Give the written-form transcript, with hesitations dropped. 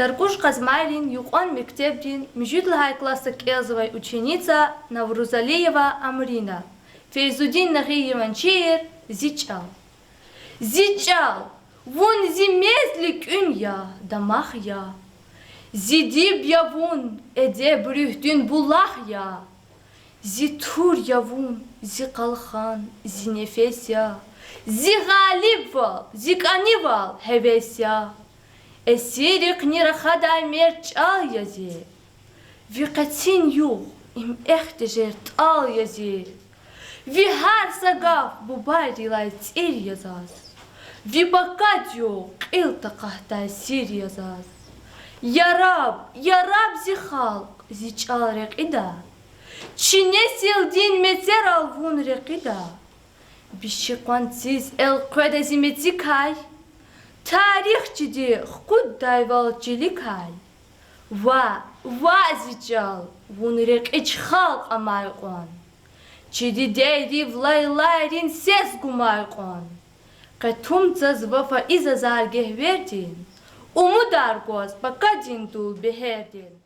Таркуш Казмайлин, Юкон Мектебдин, Межидлахай класса Келзовой ученица Наврузалиева Амрина. Фейзудин Нахи Иванчиер, Зичал. Зичал, вон зимезлик ün ya, damah ya. Zidib yavun, ede brühtün bullah ya. Zitur yavun, zi kalhan, zi nefes ya. Zi galib val, zi kanival, heves ya. Esirik nirahaday merçal yazı. Vikatin yuh, im ehtejert al yazı. Vi her sagaf bu bayrilay tir yazaz. Vi bakat yok, iltaqahtay sir yazaz. Ya Rab zi halk, zi çal reqida. Çine sildin meter alvun reqida. Bişiqansiz el qadezi metzikay. Tarihçidi xud dayvalçilikay. Va zi çal, vun reqiç halk amayqon. Çidi deydi vlaylayrin ses gumayqon. Katumtsaz vafa izazar gehverdin. Umudar goz bakadin dul beherdin.